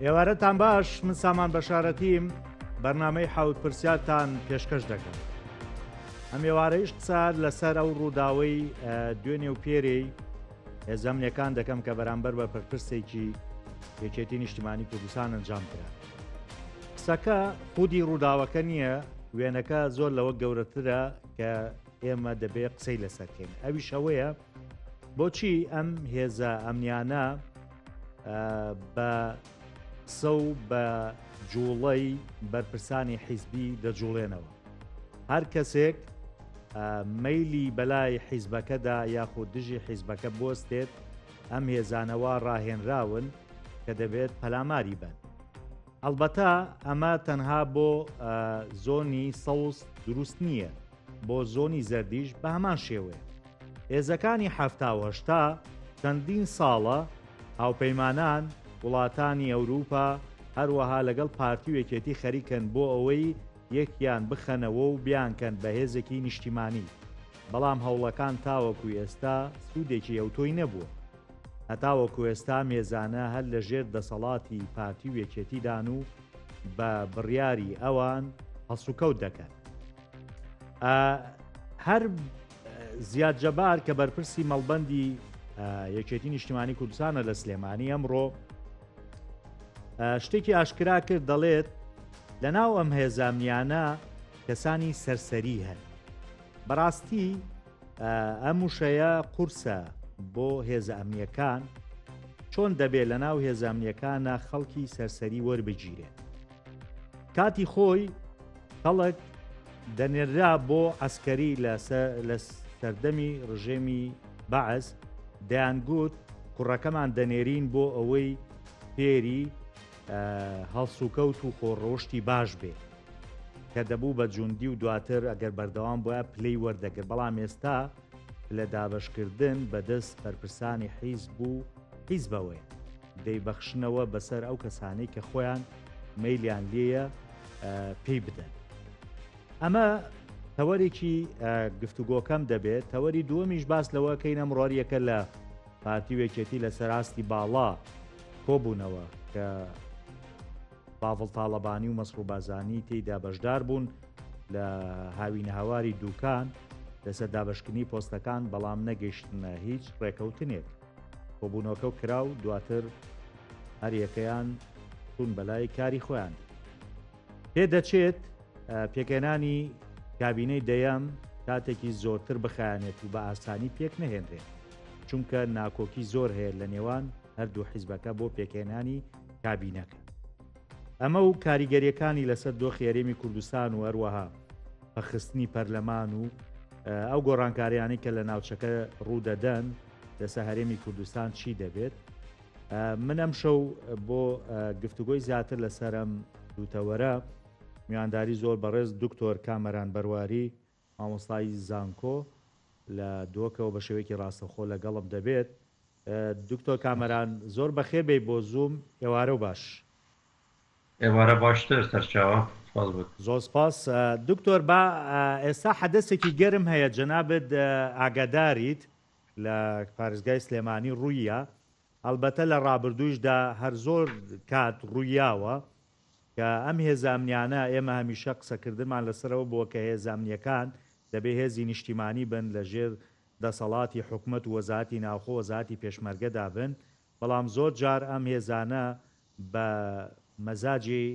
ئێوارەتان باش، من سامان بەشارەتیم بەرنامەی حەوت پرسیارتان پێشکەش دەکەم. ئەم ئێوارەیش قسە لەسەر ئەو ڕووداوەی دوێنێ و پێرەی هێزەمنیەکان دەکەم کە بەرامبەر بە پرپرسێکی یەکێتی نیشتیمانی کوردستان ئەنجام کرا. قسەکە خودی ڕووداوەکە نییە، وێنەکە زۆر لەوە گەورەترە کە ئێمە دەبێت قسەی لەسەرکەین. ئەویش ئەوەیە بۆچی ئەم هێزە ئەمنیانە بە قسە و بە جوڵەی بەرپرسانی حیزبی دەجوڵێنەوە. هەر کەسێک مەیلی بەلای حیزبەکەدا یاخود دژی حیزبەکە بۆستێت، ئەم هێزانەوە ڕاهێنراون کە دەبێت پەلاماری بن. ئەلبەتە ئەمە تەنها بۆ زۆنی سەوز دروست نییە، بۆ زۆنی زەردیش بە هەمان شێوەیە. هێزەکانی هەفتاوەشتا چەندین ساڵە هاوپەیمانان وڵاتانی ئەوروپا هەروەها لەگەڵ پارتی و یەکێتی خەریکن بۆ ئەوەی یەکیان بخەنەوە و بیانکەن بە هێزێکی نیشتیمانی، بەڵام هەوڵەکان تاوەکو ئێستا سوودێکی ئەوتۆی نەبووە. هەتاوەکو ئێستا مێزانە هەر لە ژێر دەسەڵاتی پارتی و یەکێتیدان و بە بڕیاری ئەوان هەسوکەوت دەکەن. هەر زیاد جەبار کە بەرپرسی مەڵبەندی یەکێتی نیشتیمانی کوردستانە لە سلێمانی ئەمڕۆ شتێکی ئاشکرا کرد، دەڵێت لەناو ئەم هێزامنیانە کەسانی سەرسەری هەن. بەڕاستی ئەم وشەیە قورسە بۆ هێزەمنیەکان چۆن دەبێت لە ناو هێزەمنیەکانە خەڵکی سەرسەری وەربگیرێت. کاتی خۆی خەڵک دەنێرا بۆ عەسکەری لە سەردەمی ڕژێمی بەعەز، دەیانگوت کوڕەکەمان دەنێرین بۆ ئەوەی فێری هەڵسوکەوت و خۆڕۆشتی باش بێ، کە دەبوو بە جوندی و دواتر ئەگەر بەردەوام بۆە پلەی وەردەگرت. بەڵام ئێستا لە دابەشکردن بەدەست بەرپرسانی حیزب و حیزبەوەی دەیبەخشنەوە بەسەر ئەو کەسانەی کە خۆیان مەیلیان لێیە پێی بدەن. ئەمە تەوەرێکی گفتوگۆکەم دەبێت. تەوەری دووەمیش باس لەوە کەین ئەمڕۆریەکە لە پارتی و یەکێتی لەسەر ئاستی باڵا کۆبوونەوە کە باڤڵ تاڵەبانی و مەسڕوو بازانی تێیدا بەشدار بوون لە هاوینە هاواری دووکان لەسەر دابشکردنی پۆستەکان، بەڵام نەگەیشتنە هیچ ڕێکەوتنێک. کۆبوونەوەکە و کرا و دواتر هەر یەکەیان چوون بەلای کاری خۆیان. پێدەچێت پێکێنانی کابینەی دەیەم کاتێکی زۆرتر بخایانێت و بە ئاسانی پێک نەهێنرێت، چونکە ناکۆکی زۆر هەیە لە نێوان هەردوو حیزبەکە بۆ پێکێنانی کابینەکە. ئەمە و کاریگەریەکانی لەسەر دۆخی هەرێمی کوردستان و هەروەها بەخستنی پەرلەمان و ئەو گۆڕانکاریانی کە لە ناوچەکە ڕوودەدەن لەسەر هەرێمی کوردستان چی دەبێت. من ئەم شەو بۆ گفتوگۆی زیاتر لەسەر ئەم دووتەوەرە میوانداری زۆر بەڕێز دکتۆر کامەران بەرواری، مامۆستای زانکۆ لە دۆکەوە بە شێوەیەکی ڕاستەخۆ لەگەڵم دەبێت. دکتۆر کامەران زۆر بەخێر بێ بۆ زووم. ئێوارە و باش. ئێوارە باشتر سەرچاوە. زۆر سپاس. دکتۆر با ئێستا حەدەسێکی گەرم هەیە، جەنابەت ئاگاداریت لە پارێزگای سلێمانی ڕوویە. ئەلبەتە لە ڕابردووشدا هەر زۆر کات ڕوویاوە کە ئەم هێزامنیانە ئێمە هەمیشە قسەکردمان لەسەرەوە بووە کە هێزامنیەکان دەبێ هێزی نیشتیمانی بن لە ژێر دەسەڵاتی حکوومەت و وەزارەتی ناوخۆ وەزارەتی پێشمەرگەدا بن، بەڵام زۆر جار ئەم هێزانە بە مەزاجی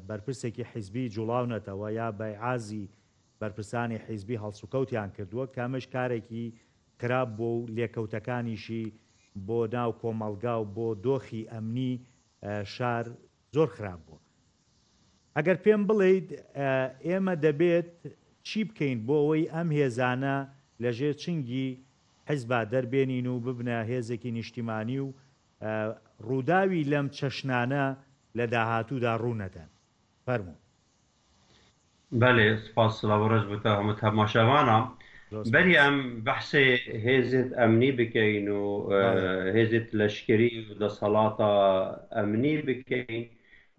بەرپرسێکی حیزبی جوڵاونەتەوە یا بەعازی بەرپرسانی حیزبی هەڵسوکەوتیان کردووە، کامش کارێکی خراپ بۆ و لێکەوتەکانیشی بۆ ناو کۆمەڵگا و بۆ دۆخی ئەمنی شار زۆر خراپ بووە. ئەگەر پێم بڵێیت ئێمە دەبێت چی بکەین بۆ ئەوەی ئەم هێزانە لەژێر چنگی حیزبا دەربێنین و ببنە هێزێکی نیشتیمانی و ڕووداوی لەم چەشنانە لە داهاتوودا ڕوونەدەن. فەرموو. بەێ سپاس ڕێز بتە هەموو تەماشاوانە. بەری ئەم بەحسێ هێزت ئەمنی بکەین و هێزت لەشکری و دەسەڵاتە ئەمنی بکەین،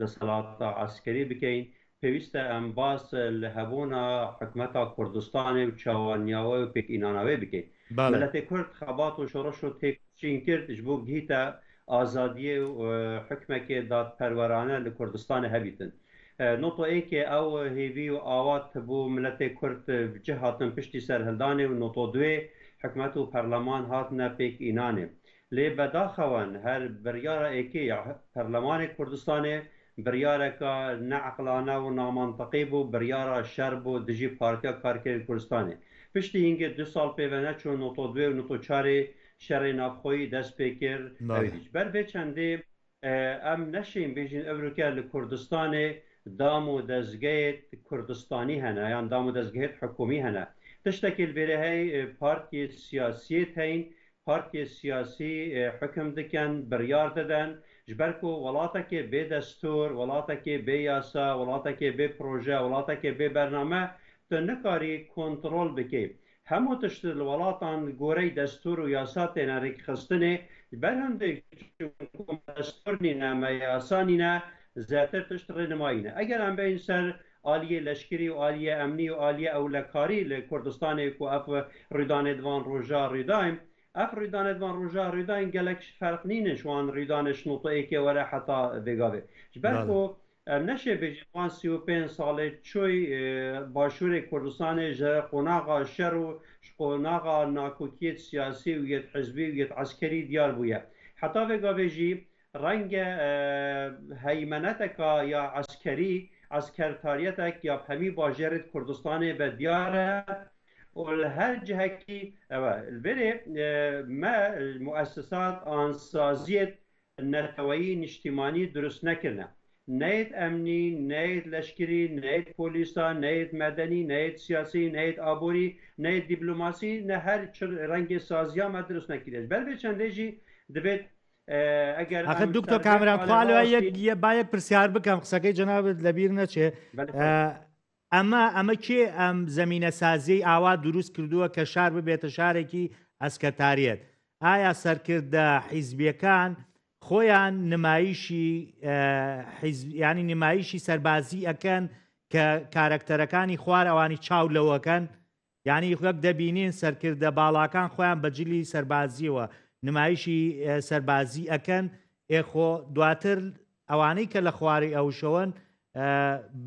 دەسەڵاتە عەسکەری بکەین، پێویستە ئەم باس لە هەبوونە حکومەتە کوردستانی و چاوەنیاوە و پێکئیناناوێ بکەین. ملەتی کورد خەبات و شۆڕەش و تێکچین کرد ji بۆ بگیتە آزادی و حکمك داد پرورانه لکردستان هبیتن نقطه ای که او هیوی و آوات بو ملت کرد جهاتن پشتی سرهلدانه و نقطه دوی حکمت و پرلمان هاتنه پیک اینانه لی بداخوان هر بریار ایکی پرلمان کردستان بریاره که نه عقلانه و نامنطقی بو بریاره شر بو دجی پارتیا کارکر کردستانه پشتی اینگه 2 سال پیوانه چون نقطه دوی و نقطه چاره شر نافخوی دست پیکر اویدیش بر به چنده ام نشیم بیجین اوروکر لکردستان دامو دزگیت کردستانی هنه یعنی دامو دزگیت حکومی هنه تشتکل بره های پارتی سیاسی تین پارتی سیاسی حکم دکن بریار دادن جبرکو ولاتا که به دستور ولاتا که به یاسا ولاتا که به پروژه ولاتا که به برنامه تو نکاری کنترل بکی همو تشت الولاتان گوری دستور و یاسات نریک خستنه برهنده دستور نینا ما یاسا نینا زیادتر تشت رنمایینه اگر هم به این سر آلیه لشکری و آلیه امنی و آلیه اولکاری لکردستان کو اف ریدان دوان روژا ریدایم اف ریدان دوان روژا ریدایم گلکش فرق نینش وان ریدانش نوطه ای که وره حتا بگاوه جبرکو نشه بجوان 35 ساله چوی باشور کردستان جه قناغا شر و قناغا ناکوکیت سیاسی و یت حزبی و یت عسکری دیار بویه حتی بگاوه جی رنگ هیمنتک یا عسکری عسکرتاریتک یا همی باجرت کردستان به دیاره و هر جهه کی البته ما مؤسسات آنسازیت نتوایی نشتیمانی درست نکرنه نیت امنی، نیت لشکری، نیت پولیسا، نیت مدنی، نیت سیاسی، نیت آبوری، نیت دیپلماسی نه هر رنگ سازیا ما درست نکردش بل به چنده جی دبیت اگر آخه دکتر کامران خوالو یک باید پرسیار بکم قسەکەی جناب لەبیر نەچێ ئەمە کێ ئەم زمینە سازی ئاوا دروست کردووە کە شار ببێتە شارێکی ئەسکەتاریەت ئایا سەرکردە حیزبیەکان خۆیان نمایشی ینی نمایشی سەربازی ئەکەن کە کارکتەرەکانی خوار ئەوانی چاو لەوەکەن ینی وەک دەبینین سەرکردە باڵاکان خۆیان بەجلی سەربازیەوە نمایشی سەربازی ئەکەن ئێخۆ دواتر ئەوانەی کە لە خواری ئەوشەوەن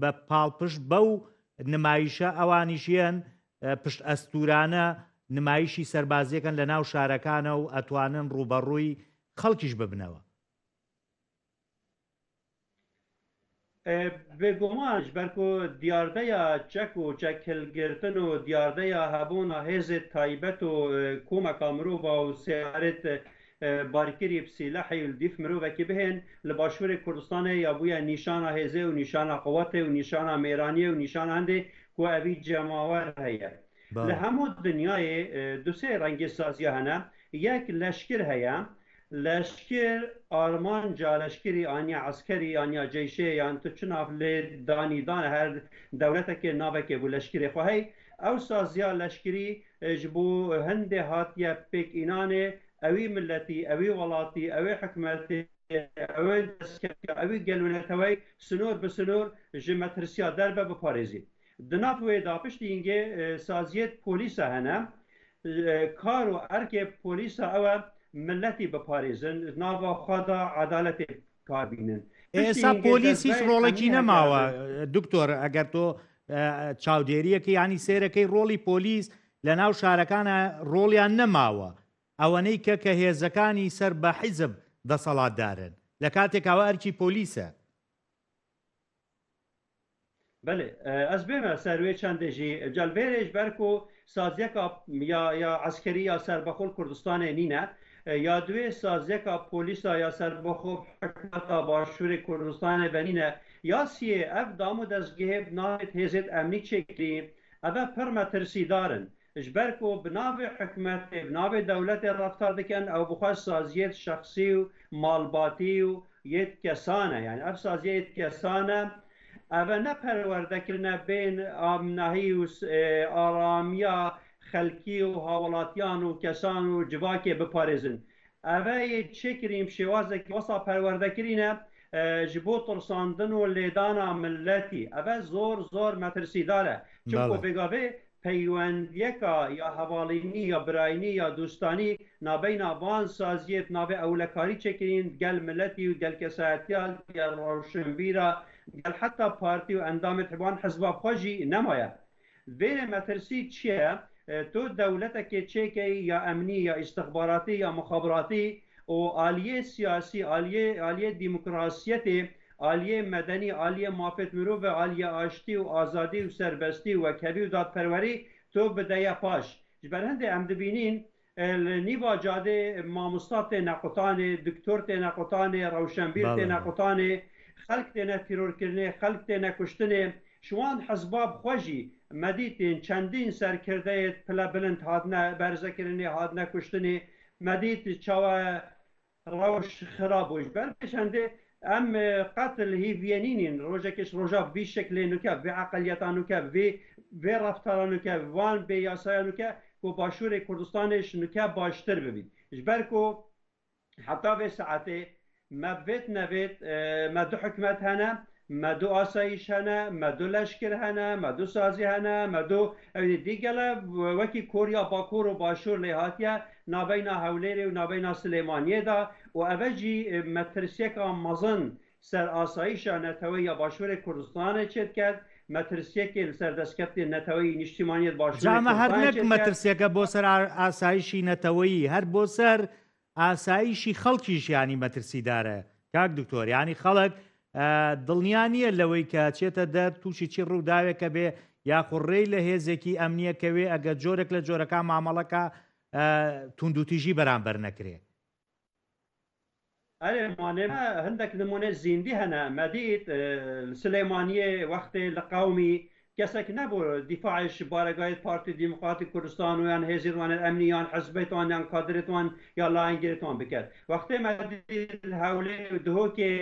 بە پاڵپشت بەو نمایشە ئەوانیشیان پشت ئەستورانە نمایشی سەربازیەکەن لە ناو شارەکانە و ئەتوانن ڕوبەڕووی خەڵکیش ببنەوە بگمانش برکو دیارده یا چک و چکلگرتن و دیارده یا هبون هز تایبت و کومک مروبا و سیارت بارکری بسیلحی و دیف مروبا که بهن لباشور کردستان یا بویا نیشان هزه و نیشان قوت و نیشان میرانی و نیشان هنده که اوی جماور هیا لهمو دنیای دو سه رنگ سازی هنه یک لشکر هیا لشکر آلمان جا لشکری آنیا عسکری آنیا جیشه یان تو چناف لی دانی دان هر دولت که ناوه که بو لشکری خواهی او سازیا لشکری جبو هند هاتیا پیک اینانه اوی ملتی اوی ولاتی اوی حکمتی اوی دسکتی اوی گلونتوی سنور بسنور جمترسیا دربه بپارزی دنافوی داپشتی اینگه سازیت پولیس هنه کار و ارک پولیس او ملتی بپارێزن ناوە خوادا عدالەتی کاربینن ئێستا پۆلیس هیچ ڕۆڵێکی نەماوە دکتۆر ئەگەر تۆ چاودێریەکە ینی سێرەکەی ڕۆڵی پۆلیس لە ناو شارەکانە ڕۆڵیان نەماوە ئەوەنەی کە هێزەکانی سەر بە حیزب دەسەڵاتدارن لە کاتێکاوە ئەرکی پۆلیسە بله از بێمە سەروێ چەندێژی جەلبێرێش بەرکو سازیەکە یا عسکەری یا سەربەخۆل کوردستانê نینە یا دوێ سازیەکە پۆلیسا یا سەربەخۆ حکومەتا باشووری کوردستانê venîne yasiyê ev dam û dezgehê bi navê hêzên emnî çêkirî ev pir metirsidarin ji ber ku bi navê hikûmetê bi navê dewletê raftar dikin ew bixwe saziyê şexsî û malbatî û yê kesan e yani ev saziyê yê kesan e ev ne perwerdekirine bên amnahî û aramiya xelkî û hawilatiyan û kesan û civakê biparêzin ev yê çêkirîn şêwazekî wesa perwerdekirîne ji bo tirsandin û lêdana milletî ev zor metirsidar e çunku bêgavê پەیوەندیەکە یا هەواڵینی یا برایانی یا دوستانی نابینا وان سازیت نابێ ئەولەکاری چێکرین گەل ملەتی و گەل کەسایەتیا گەل ڕەوشنبیرە گەل حتا پارتی و ئەندامێت هەبوان حەزبا خۆشی نەمایە vêrê metirsî çi ye tu dewletekê çêkê ya emnî ya istixbaratî ya mixabiratî û aliyê siyasî aliyê demokrasiyetê aliyê medenî aliyê mafet mirov ve aliyê aştî û azadî û serbestî û wekevî û dadperwerî tu bideye paş ji ber hindê em dibînîn li nîva cadê mamosta têne qutanê doktor têne qutanê rewşenbîr têne qutanê xelk têne tîrorkirinê xelk têne kuştinê ji wan hezba xwe jî medîtên çendîn serkirdeyê pile bilind hatine berzekirinê hatine kuştinê medît çawa rewş xirab bû ji ber pêşendê em qetil hîvyenînîn rojekê roja vî şeklê nûke vê eqeliyeta nûke vê reftara nûke van bê yasaya nûke ku Başûrê Kurdistanê ji nûke baştir bibîn ji ber ku heta vê saetê me vêt nevêt me du hikûmet hene me du asayîş hene me du leşkir hene me du sazî hene me du dîgele wekî Koriya Bakur û Başûr lê hatiye nabeyna Hewlêrê û nabeyna Silêmaniyê da û ev jî metirsiyeka mezin ser asayîşa netewî ya Başûrê Kurdistanê çê dikir metirsiyekê li ser destkeftê netewî niştimaniyet Başûrê Kurdistanê her nek metirsiyeke bo ser asayîşî netewî her bo ser asayîşî xelkîş yanî metirsîdar e kak doktor yanî xelek دڵنیا نییە لەوەی کە چێتە دەر تووشی چی ڕووداوێکە بێ یاخڕێی لە هێزێکی ئەمنیەکەوێ ئەگە جۆرێک لە جۆرەکە مامەڵەکە توندوتیژی بەرامبەر نەکرێ هەندێک نمونە زیندی هەنە مەدیت سلێمانیە وەختێ لە قاومی کەسێک نەبوو دیفاعش بارگای پارتی دیموکراتی کوردستان و یان هێزیوان ئەمنیان حزبێتوان یان کادرێتوان یا لاینگرێتوان بکرد وەختێ مەدیت هەولێ دهۆکێ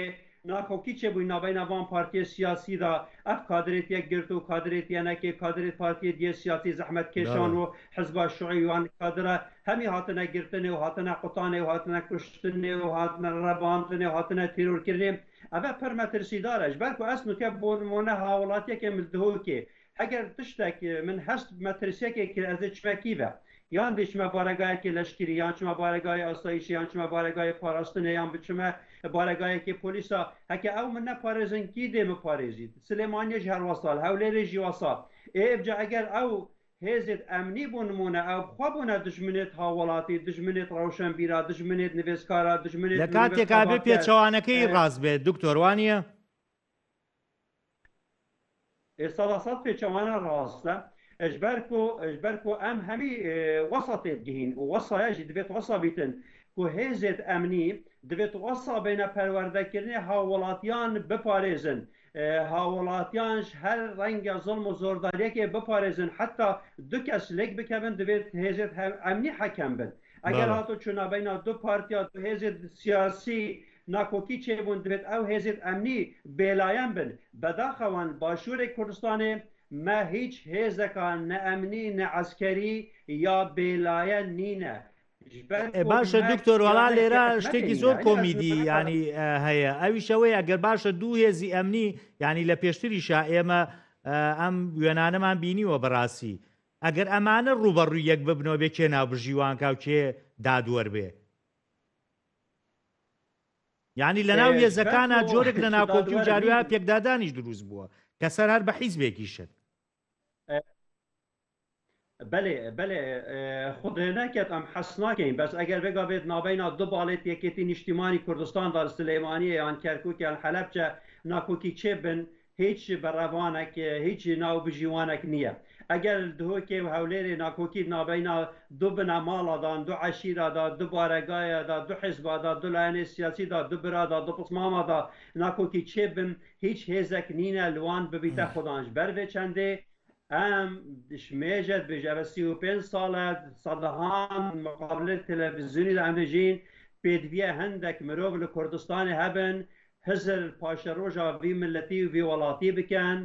ناخۆکی چێ بووی نابینا وان پارتیە سیاسی دا ئەف کادرێت یەک گرت و کادرێت یەنەکێ کادرێت پارتیە دیە سیاسی زەحمەت کێشان و حزبا شوعی وان کادرە هەمی هاتنە گرتنێ و هاتنە قوتانێ و هاتنە کوشتنێ و هاتنە ڕەباندنێ و هاتنە تیرۆرکردنێ ئەvە پەر مەترسیدارە ji ber ku ez nûke bo nimûne hawlatiyekê min dihokê eger tiştek min hest metirsekekê ez ê çimekî ve yan dê çime baregayekê leşkerî yan çime baregayê asayîşê yan çime baregayê parastinê yan biçime baregayekê polîsa heke ew min neparêzin kî dê min parêzî Silêmaniyê ji her wasal Hewlêrê jî wasal evce eger ew hêzên emnî bû nimûne ew xwe bûne dijminêt hawelatî dijminêt rewşenbîra dijminêt nivêskara dijminêt لە کاتێکا بێ پێچەوانەکەی ڕاست بێت دکتۆر وانە ئێستا سەد پێچەوانە ڕاستە ji ber ku em hemî wesatê dihîn û wesaya jî divêt wesa bîtin ku hêzên emnî divêt wesa bêne perwerdekirinê hawilatiyan biparêzin hawilatiyan ji her renga zilm û zordariyekê biparêzin heta du kes lêk bikevin divêt hêzên emnî hekem bin eger hato çûna beyna du partiya du hêzên siyasî nakokî çêbûn divêt ew hêzên emnî bêlayan bin bedaxewan Başûrê Kurdistanê me hiç hêzeka ne emnî ne eskerî ya bêlaye nîne باشە دکتۆر وەڵا لێرە شتێکی زۆر کۆمیدی ینی هەیە ئەویشەوەی ئەگەر باشە دوو هێزی ئەمنی ینی لە پێشتریشا ئێمە ئەم وێنانەمان بینیوە بەڕاستی ئەگەر ئەمانە ڕوبەڕووی یەک ببنەوە بێ کێ ناوبژیوانکە و کێ دادوەربێ ینی لە ناو هێزەکانە جۆرێک لە ناکۆکی و جاروایە پێکدادانیش دروست بووە کە سەر هەر بە حیزبێکی شت بله خود نکت ام حس نکن بس اگر بگا بید نابینا دو بالت یکیتی نشتیمانی کردستان دار سلیمانی یا کرکوک یا حلبچه ناکوکی چه بن هیچ بروانک هیچ ناو بجیوانک نیه اگر دو که هولیر ناکوکی نابینا دو بنا مالا دان دو عشیره دا دو بارگای دا دو حزب دا دو لاین سیاسی دا دو برادا دو پسماما دا ناکوکی چه بن هیچ هزک نینه لوان ببیت خودانش بر چنده ام دشمێژت بێژە 35 ساڵت سەدەهان مقابل تەلەڤیزیۆنی لە ئەمریژین پێدویە هەندێک مرۆڤ لە کوردستانی هەبن هزر پاشە ڕۆژا وی ملەتی و وی وڵاتی بکەن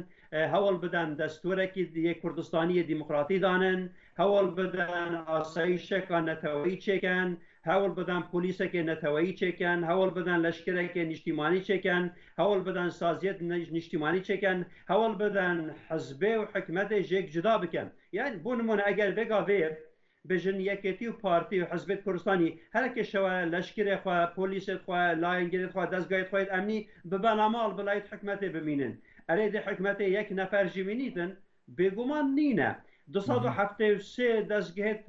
هەوڵ بدەن دەستوورێکی کوردستانی دیموکراتی دانن هەوڵ بدەن ئاسایشێکە نەتەوەیی چێکەن هەوڵ بدەن پۆلیسێکی نەتەوەیی چێکەن هەوڵ بدەن لەشکرێکی نیشتیمانی چێکەن هەوڵ بدەن سازیەت نیشتیمانی چێکەن هەوڵ بدەن حزبێ و حکومەتێ ژێک جدا بکەن یعنی بۆ نمونە ئەگەر بێگاوێ بژن یەکێتی و پارتی و حزبێت کوردستانی هەرێکێشەوە لەشکرێ خوا پۆلیسێت خوا لایەنگرێت خوا دەستگایت خۆیت ئەمنی ببەنە ماڵ بەلایت حکومەتێ بمینن ئەرێ دێ حکومەتێ یەک نەفەر ژی بینیتن بێگومان نینە 273 دەستگەهێت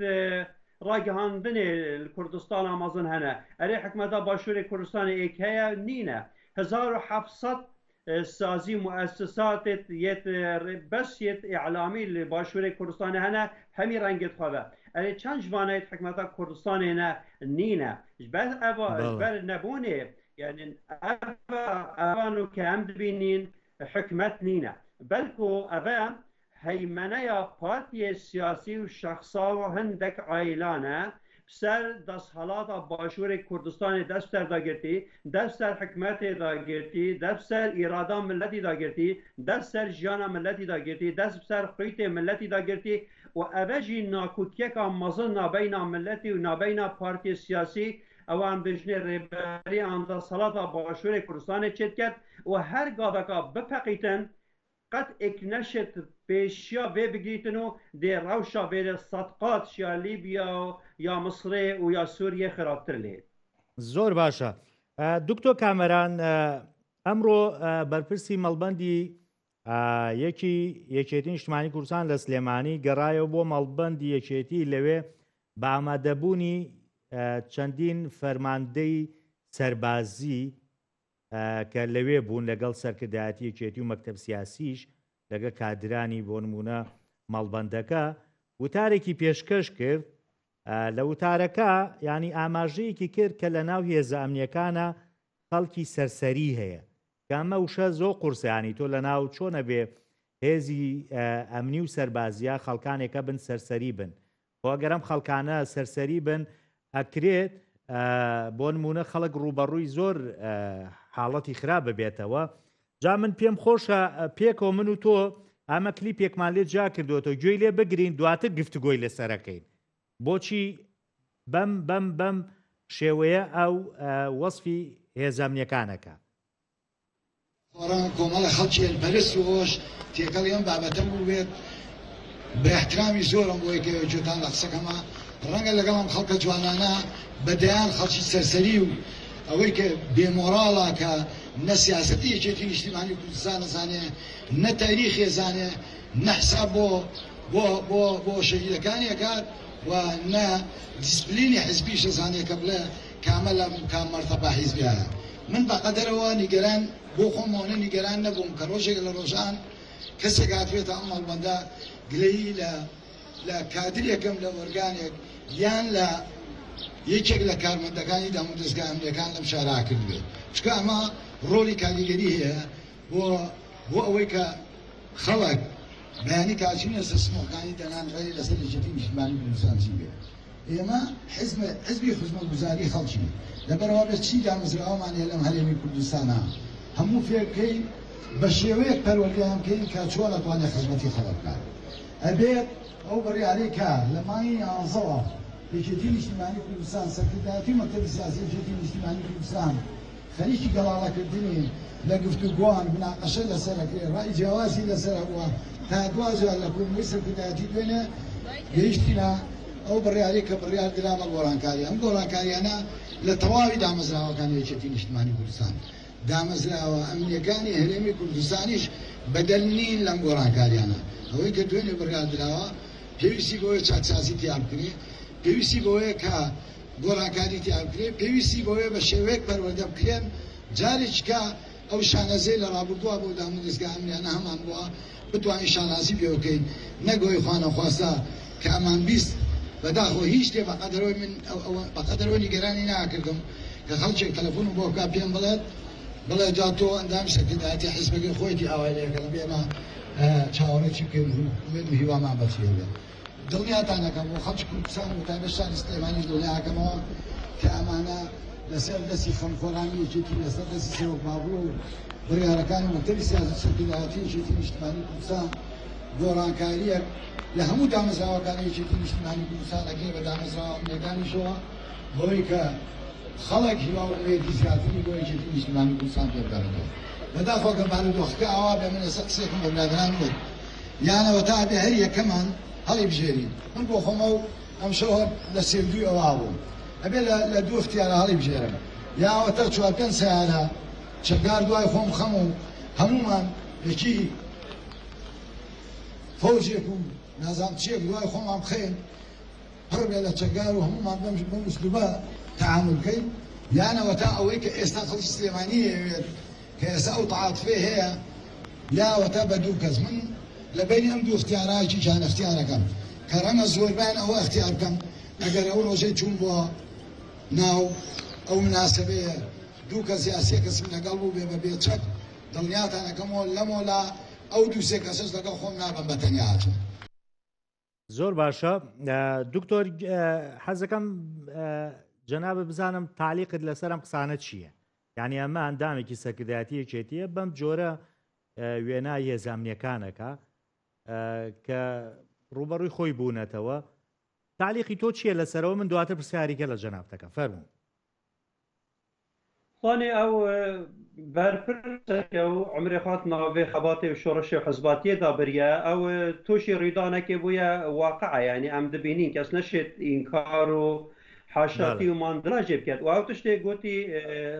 ڕاگەهاندنێ کوردستان ئامازن هەنە ئەرێ حکومەتە باشووری کوردستانی ئێک هەیە نینە 1700 سازی مؤسساتت یت بس یت اعلامی لباشوری کردستان هنه همی رنگت خوابه الی چند جوانایت حکمت کردستان نه نینه بس بر نبونه یعنی اوانو که هم دبینین حکمت نینه بلکو اوان هیمنه یا پارتی سیاسی و شخصا و هندک عائلانه بسر دست حالات باشور کردستان دست سر داگرتی دست سر حکمت داگرتی دست سر اراده ملتی داگرتی دست سر جان ملتی داگرتی دست سر خیت ملتی داگرتی و اوجی ناکوتیک مازن نابین ملتی و نابین پارتی سیاسی اوان بجنه ریبری آن دست حالات باشور کردستان چید کرد و هر گادکا بپقیتن قد اکنشت پیشیا به بگیتنو در روشا به صدقات یا لیبیا یا مصر و یا سوریه خرابتر لید. زور باشا. دکتر کامران امرو برپرسی ملبندی یەکێتی نیشتیمانی کوردستان لە سلێمانی گەڕایەوە بۆ مەڵبەندی یەکێتی لەوێ بە ئامادەبوونی چەندین فەرماندەی سەربازی کە لەوێ بوون لەگەڵ سەرکردایەتی یەکێتی و مەکتەب سیاسیش لەگە کادرانی بۆ نمونە مەڵبەندەکە وتارێکی پێشکەش کرد لە وتارەکە ینی ئاماژەیەکی کرد کە لە ناو هێزە ئەمنیەکانە خەڵکی سەرسەری هەیە کامە وشە زۆر قورسیانی تۆ لە ناو چۆنە بێ هێزی ئەمنی و سەربازیە خەڵکانێکە بن سەرسەری بن خۆگەرم خەڵکانە سەرسەری بن ئەکرێت بۆ نمونە خەڵک ڕوبەڕووی زۆر حاڵەتی خراپ ببێتەوە جا من پێم خۆشە پێکەوە من و تۆ ئەمە کلیپێکمان لێ جا کردوێتەوە گوێی لێ بگرین دواتر گفتوگۆی لەسەرەکەین بۆچی بەم شێوەیە ئەو وەسفی هێزەمنیەکانەکە کۆمەڵە خەڵکی ئەلپەرستوەش تێکەڵیان بابەتەم بوو بێت بە احترامی زۆرم بۆ یەکەوە جوتان لە قسەکەمە ڕەنگە لەگەڵم خەڵکە جوانانە بەدەیان خەڵکی سەرسەری و ئەوەی کە بێمۆڕاڵە کە نە سیاسەتی یەکێتی نیشتیمانی کوردستان نەزانێ نە تاریخی زانێ نە حساب بۆ شەهیدەکانی ئەکات و نە دیسپلینی حزبیش دەزانێ کە بڵێ کامە لە کام مەرتەبە حیزبیانە من بەقەدەرەوە نیگەران بۆ خۆمەوە نیگەران نەبووم کە ڕۆژێک لە ڕۆژان کەسێک هاتوێتە ئەم مەڵبەندە گلەیی لە کادرێکم لە وەرگانێک یان لە یەکێک لە کارمەندەکانی دامو دەستگای ئەمنیەکان لەم شارا کردوێت چکە ئەمە ڕۆلی کاریگەری هەیە بۆ ئەوەی کە خەڵک بەیانی کاچینە سەسمۆکانی دەنان ڕێی لەسەر یەکێتی نیشتیمانی کوردستان چی بێت ئێمە حزبی خزمەتگوزاری خەڵکی لەبەرەوە بێت چی دامەزراوەمان هەیە لەم هەرێمی کوردستانە هەموو فێرکەین بە شێوەیەک پەروەردەیان بکەین کە چۆن ئەتوانێت خزمەتی خەڵک بکات ئەبێت ئەو بڕیارەی کە لە مانگی 11ەوە یەکێتی نیشتیمانی کوردستان سەرکردایەتی مەکتەبی سیاسی یەکێتی نیشتیمانی کوردستان خەریکی گەڵاڵەکردنی لە گفتوگۆیان مناقەشە لەسەرەکرێ ڕای جیاوازی لەسەر هەبووە تا دوازار لە کۆمەڵی سەرکردایەتی دوێنێ گەیشتینە ئەو بڕیارەی کە بڕیار درامە گۆڕانکاری ئەم گۆڕانکاریانە لە تەواوی دامەزراوەکانی یەکێتی نیشتیمانی کوردستان دامەزراوە ئەمنیەکانی هەرێمی کوردستانیش بەدەل نین لەم گۆڕانکاریانە ئەوەی کە دوێنێ بڕیار دراوە پێویستی بۆیە چاکسازی تیاب بکرێ پێویستی بۆیە کە گۆڕانکاری تیاب بکرێ پێویستی بۆیە بە شێوەیەک پەروەردە بکرێن جارێککە ئەو شانەزەی لە ڕابردووە بۆ دامو دەستگای ئەمنیانە هەمان بووە بتوانین شانازی پێ بکەین نەگۆی خوانەخواستا کە ئەمان بیست بەداخۆ هیچ شتێ بەقەدەرەوەی من بەقەدەرەوەی نیگەرانی ناکردم کە خەڵکێک تەلەفۆنم بۆ بکات پێم بڵێ جا تۆ ئەندام سەرکردایەتی حیزبەکەی خۆیتی ئاوای لێکەڵە بێمە چاوەڕێکی بکەین هیوامان بەچێ بێت دڵنیاتان دەکەم بۆ خەڵکی کوردستان و تایبەت شاری سلێمانی دڵنیاکەمەوە کە ئەمانە لەسەر دەستی خەمخۆرانی یەکێتی لەسەر دەستی سێوەک مابوو و بڕیارەکانی مەکتەبی سیاسی سەرکردایەتی یەکێتی نیشتیمانی کوردستان گۆڕانکاریەک لە هەموو دامەزراوەکانی یەکێتی نیشتیمانی کوردستان ئەگەی بە دامەزراوە ئەمنیەکانیشەوە بۆی کە خەڵک هیوا و ئومێدی زیاتری بۆ یەکێتی نیشتیمانی کوردستان پێ بگەڕێتەوە بەداخۆ کە بارودۆخەکە ئاوا بێ من لەسەر قسێکم بە برادران وت یانەوە تا بێ هەر یەکەمان هەڵی بژێرین من بۆ خۆمە و ئەم شەوە لە سێردووی ئەوە بووم ئەبێ لە دوو اختیارە هەڵی بژێرم یاوەتە 4-5 سیارە چەکدار دوای خۆم خەم و هەمومان یەکی فەوجێک و نازانم چیەک دوای خۆمان بخەین پڕ بێ لە چەکدار و هەمومان بەم ئوسلوبە تەعامل بکەین یانەوەتا ئەوەی کە ئێستا خەڵکی سلێمانی هەوێت کە ئێستا ئەو تەعاتفێ هەیە یاوەتا بە دوو کەس من لە بینی ئەم دوو اختیارایکی جان اختیارەکەم کە ڕەنگە زۆربیان ئەوە اختیار بکەم ئەگەر ئەو ڕۆژەی چوون بۆ ناو ئەو مناسبەیە دوو کەس یا سێ کەسم لەگەڵ بوو بێ بە بێچەک دڵنیاتانەکەمەوە لەمۆلا ئەو دوو سێ کەسەش لەگەڵ خۆم نابم بە تەنیا هاتوون. زۆر باشە دکتۆر حەزەکەم جەنابە بزانم تالیقت لەسەر ئەم قسانە چییە؟ یعنی ئەمە ئەندامێکی سەرکردایەتیەکێتیە بەم جۆرە وێنای هێزانیەکانەکە کە ڕوبەڕووی خۆی بوونەتەوە تعلیقی تۆ چییە لەسەرەوە من دواتر پرسیاریکە لە جەنابەتەکە فەرموو. خۆنی ئەو بەرپرسەکە و عمری خات ناوێ خەباتی و شۆڕشی و حزباتیەدا بریە ئەو تووشی ڕوویدانێکی بووە واقعە یعنی ئەم دەبینین کەس نەشێت ئینکار و حاشاتی و ماندراجێ بکات و ئەو تشتێک گوتی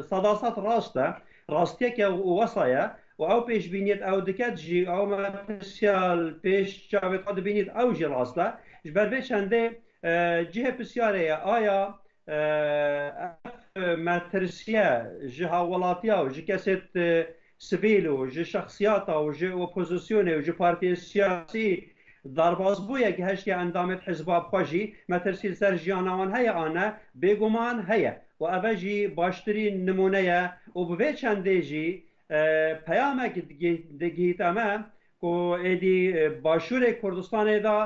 سەداسەد ڕاستە ڕاستیەکە وەسایە و ئەو پێشبینیت ئەو دکات ژی ئەو مەترسیال پێش چاوێت دەبینیت ئەو ژی ڕاستە ji ber vê çendê cihê pisyarê ye aya metirsiye ji hawilatiya û ji kesê sivîl û ji şexsiyata û ji opozisyonê û ji partiyê siyasî darbazbûyek heştê endamê hizba xwe jî metirsî ser jiyana wan heye ane bêguman heye û ev jî baştirîn nimûne ye û bi vê çendê jî peyamek digihîte me ku êdî başûrê Kurdistanê da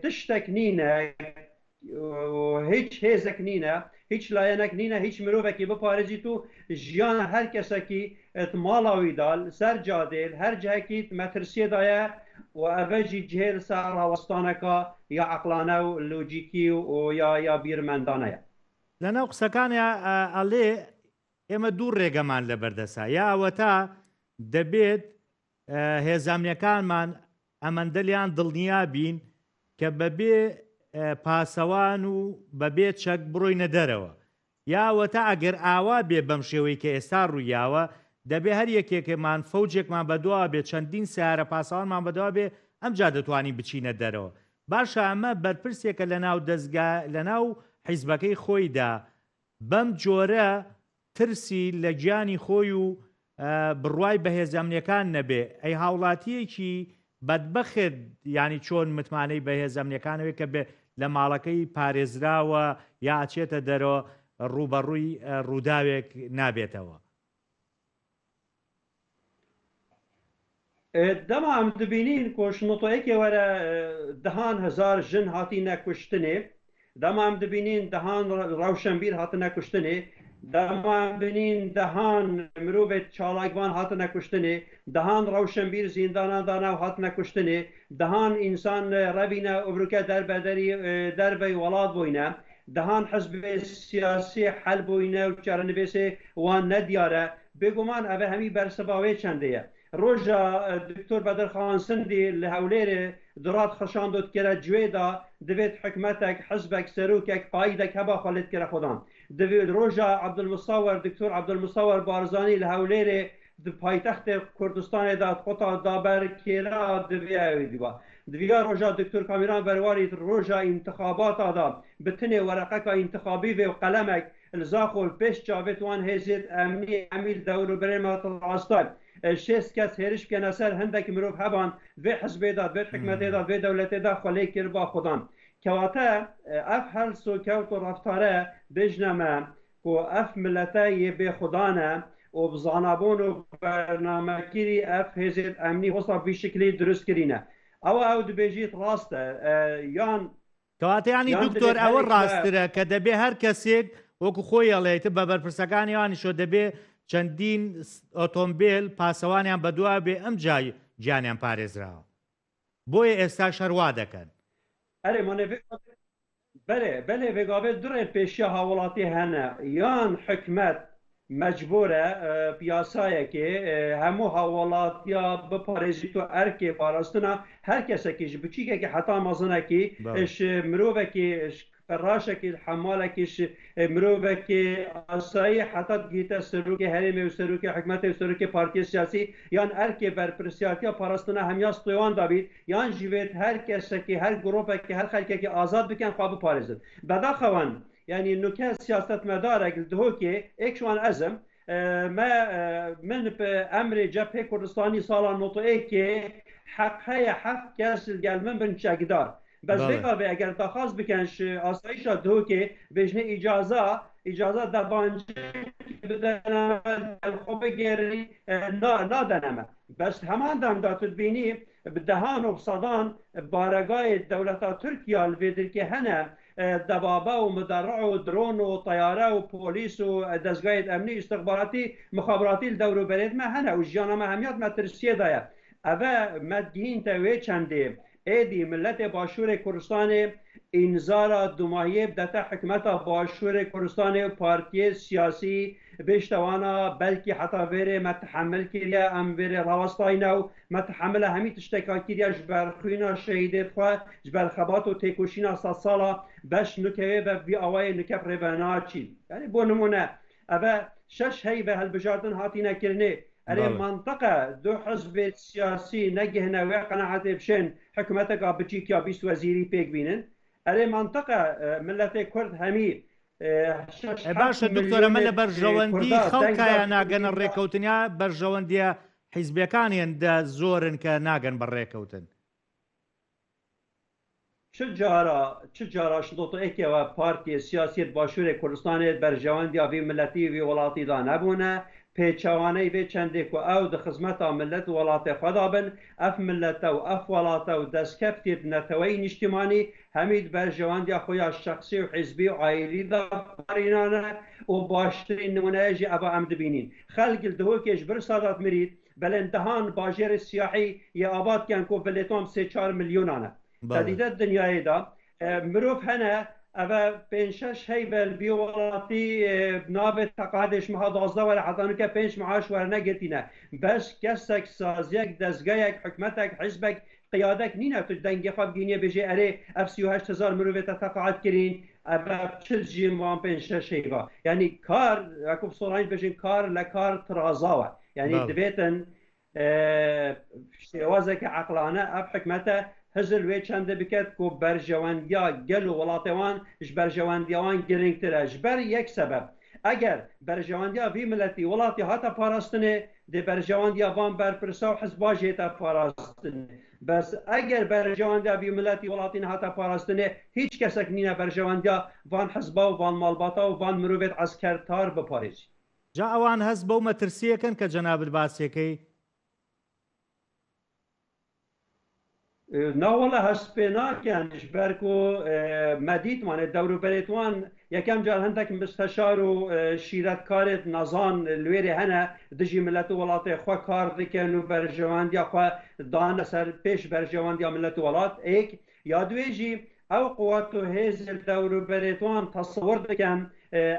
tiştek nîne hiç hêzek nîne hiç layenek nîne hiç mirovekî biparêzî tu jiyana her kesekî mala wî da ser cadê her cihekî metirsiyê da ye û ev jî cihê li ser rawestaneka ya eqlane û lojîkî û ya bîrmendane ye. لەناو قسەکانە ئەڵێ ئێمە دوو ڕێگەمان لەبەردەسا یا ئەوەتا دەبێت هێزانیەکانمان ئەمەندەلیان دڵنیا بین کە بەبێ پاسەوان و بەبێ چەک بڕۆینە دەرەوە یاوەتا ئەگەر ئاوا بێ بەم شێوەی کە ئێستا ڕوویاوە دەبێ هەر یەکێکمان فەوجێکمان بەدوا بێ چەندین سیارە پاسەوانمان بەدوا بێ ئەمجا دەتوانین بچینە دەرەوە باشە ئەمە بەرپرسێکە لەناو دەستگا لەناو حیزبەکەی خۆیدا بەم جۆرە ترسی لە گیانی خۆی و بڕوای بەهێزەمنیەکان نەبێ ئەی هاوڵاتیەکی بەدبەخت ینی چۆن متمانەی بەهێزەمنیەکانەوەی کە بێ لە ماڵەکەی پارێزراوە یا ئاچێتە دەرەوە ڕوبەڕووی ڕووداوێک نابێتەوە. دەما ئەم دبینین کۆشنۆتۆیەکی وەرە دەهان هزار ژن هاتی نەکوشتنێ دەما ئەم دبینین دەهان ڕەوشەمبیر هاتە نەکوشتنێ دەما بینین دەهان مرۆڤێت چالاکوان هاتە نەکوشتنێ دەهان ڕەوشەمبیر زیندانادانا و هات نەکوشتنێ دەهان ئینسان ڕەبینە ئوبروکە دەربەی وڵات بووینە دەهان حزبێ سیاسی حەل بووینە و چارەنوێسێ وان نەدیارە بێگومان ئەvە هەمی بەرسەباوێ چەندەیە ڕۆژە دکتۆر بەدرخان سندی لە هەولێرێ درات خەشاندۆت کەرە گوێدا دەبێت حکومەتێک حزبێک سەرۆکێک پایدێک هەبا خەڵێت کەرە خۆدان دەبێت ڕۆژە عەبدولمستاوەر دکتۆر عەبدولمستاوەر بارزانی لە هەولێرێ پایتەختێ کوردستانێدا خۆتا دابەرکێرا دەبێ دیوە دویگە ڕۆژە دکتۆر کامیران بەرواری ڕۆژە ئینتخاباتادا بتنێ وەرەقەکە ئینتخابی وێ و قەلەمێک الزاخۆ پێش چاوێت وان هێزێت ئەمنی ئەمیل دەوروبەرێمە ڕاستان شێست کەس هێرش بکەنە سەر هەندێک مرۆڤ هەبان دوێ حزبێدا دوێ حکومەتێدا دوێ دەولەتێدا خۆلەی کرد با خۆدان کەواتە ئەف هەلس و کەوت و ڕەفتارە بێژنەمە و ئەف ملەتە یێ بێ خودانە و بزانابوون و بەرنامەگیری ئەف هێزێت ئەمنی هۆستا بیشکلی دروست کرینە ئەوە ئەو دبێژیت ڕاستە یان کەواتەیانی دکتۆر ئەوە ڕاسترە کە دەبێ هەر کەسێک وەکو خۆی ئەڵێتە بە بەرپرسەکانی وانیشۆ دەبێ چەندین ئۆتۆمبیل پاسەوانیان بەدوا بێ ئەم جای گیانیان پارێزراوە بۆیە ئێستا شەروا دەکەن بەێ بەێ بێگاابێت درێت پێشیا هاوڵاتی هەنە یان حکومەت مجبوره پیاسایەکێ هەموو هاوڵاتیا بپارێزیت و ئەرکێ پاراستنا هەر کەسێکیش بچیکێکی حتا مەزنێکی مرۆڤێکی فراشێکی حمالێکیش مرۆڤێکی ئاسایی حتا گیتە سەرۆکی هەرێمێ و سەرۆکی حکومەتێ و سەرۆکی پارتی سیاسی یان ئەرکێ بەرپرسیارتیا پاراستنا هەمیا ستۆیان دابیت یان جیوێت هەر کەسێکی هەر گرۆپێکی هەر خەلکێکی ئازاد بکەن خوا بپارێزن بەداخەوەن يعني نوكا سياسة مدارك الدهوكي اكشوان ازم من بأمر جبهة كردستاني صالة نوطو ايكي حق هي حق كاس الجال من بنشاقدار بس بقى اگر تخاص بكنش اصعيشة دهوكي بجنه اجازة دبانجي بدنا الخوبة جيري نادنما بس همان دام دا تدبيني بدهان و بصدان بارقاي دولة تركيا الفيدر كي هنا دبابه و مدرع و درون و طياره و بوليس و دزگاه امني استخباراتي مخابراتي الدور بريد ما هنا و جانا ما هميات ما ترسيه دايا اوه مدگين تاوه چنده ايدي ملت باشور كردستان انذار دوماهيه بدتا حكمت باشور كردستان پارتي سياسي بيشتوانا بلكي حتى بيري متحمل كريا ام بيري رواستاينا و متحمل همي تشتكا كريا جبر خوينا شهيدت خوا جبر خبات و تيكوشينا سالا باش نكوي بي اواي نكب ربناچي يعني بو نمونه اوه شش هي به هالبجاردن هاتينا كرني اري منطقه دو حزب سياسي نجهنا وقناعه بشن حكومتك بتجيك يا بيس وزيري بيك بينن اري منطقه ملت كرد همي باشە دکتۆرە ئەمە لە بەرژەوەندی خەڵکایە ناگەنە ڕێکەوتنیا بەرژەوەندیە حیزبەکانیان زۆرن کە ناگەن بە ڕێکەوتن چ جارا شدۆتۆ ئێکەوە پارتی سیاسیت باشوورێ کوردستانێت بەرژەوەندیا وی ملەتی وی وڵاتیدا نەبوونە پێچەوانەی بێ چەندێک و ئەو دە خزمەتا ملت و وڵاتی خۆدا بن ئەف ملەتە و ئەف وڵاتە و دەستکەفتێت نەتەوەی نیشتیمانی هەمید بەرژەوەندیا خۆیان شەخسی و حیزبی و عایلیدا پارینانە و باشترین نمونەیەژی ئەبە ئەم دبینین خەلک دهۆکێش بر سادات مرید بەلەندەهان باژێر سیاحی یە ئابادکەن کۆ بلێتۆم 3-4 ملیۆنانە تەدیدە دنیایدا مرۆڤ هەنە اوه پنجش هی بل بیولاتی نابت تقاعدش مها 12 ولی حتانو که 5 معاش ورنه گرتینه بس کسک سازیک دزگایک حکمتک حزبک قیادک نینه تو دنگی خواب گینیه بجه اره اف 38,000 مروفت تقاعد کرین اوه چل جیم وان پنجش هی با یعنی کار اکوب صورانج بجین کار لکار ترازاوه یعنی دبیتن شوازک عقلانه اف حکمته هزل وی چنده بکرد که برجواندیا گل و ولاتوان اش برجواندیاوان گرنگتره جبر یک سبب اگر برجواندیا وی ملتی ولاتی هاتا پاراستنه ده برجواندیا وان برپرسا و حزباجی هاتا پاراستنه بس اگر برجواندیا وی ملتی ولاتی هاتا پاراستنه هیچ کسک نینه برجواندیا وان حزبا و وان مالباتا و وان مروفت عسکرتار بپارێزی جا ئەوان هەست بەو مەترسیەکەن کە جەنابەت باسیەکەی ناوەڵە هەستپێناکیانش بەرکۆ مەدیتمانێت دەوروبەرێتوان یەکەم جار هەندێک مستەشار و شیرەتکارێت نەزان لێرێ هەنە دژی ملەت و وڵاتی خوا کار دکەن و بەرژەوەندیا خوا دانە سەر پێش بەرژەوەندیا ملەت و وڵات ئێک یا دوێژی ئەو قووەت و هێزل دەوروبەرێتوان تەسەوەر دەکەن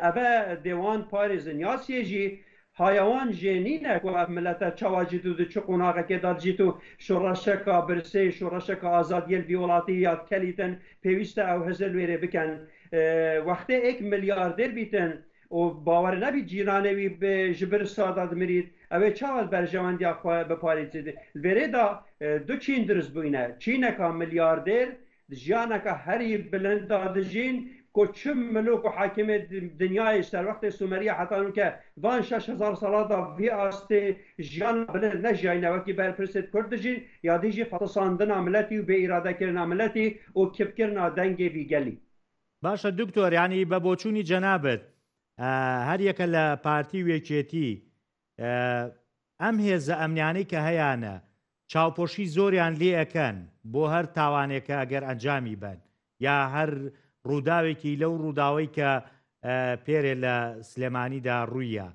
ئەبە دێوان پارێزن یا سێژی حیوان جنینه که ملت چواجی تو چه قناقه که داد جیتو شورشکا برسه شورشکا آزادی الولاتی یاد کلیتن پیوسته او هزل ویره بکن وقتی 1 میلیاردر بیتن و باور نبی جیرانه وی به جبر سادات مرید اوه چاوز برجواندی اخواه بپارید زیده ویره دا دو چین درست بوینه چینه که میلیاردر جیانه که هری بلند دادجین که چه ملوک و حاکم دنیای سر وقت سومریه حتی اون که وان 6,000 ساله دا وی آسته جیان بلند نجاینه وکی برپرست کرد جین یا دیجی فتصاندن عملتی و به اراده کرن عملتی و کپ کرن دنگی بیگلی باشە دکتۆر ینی بە بۆچوونی جەنابەت هەر یەکە لە پارتی وێکێتی ئەم هێزە ئەمنیانەی کە هەیەە چاوپۆشی زۆریان لێ ئەەکەن بۆ هەر تاوانێکە ئەگەر ئەنجامی بن یا هەر ڕووداوێکی لەو ڕووداوەی کە پێرێ لە سلێمانیدا ڕوویە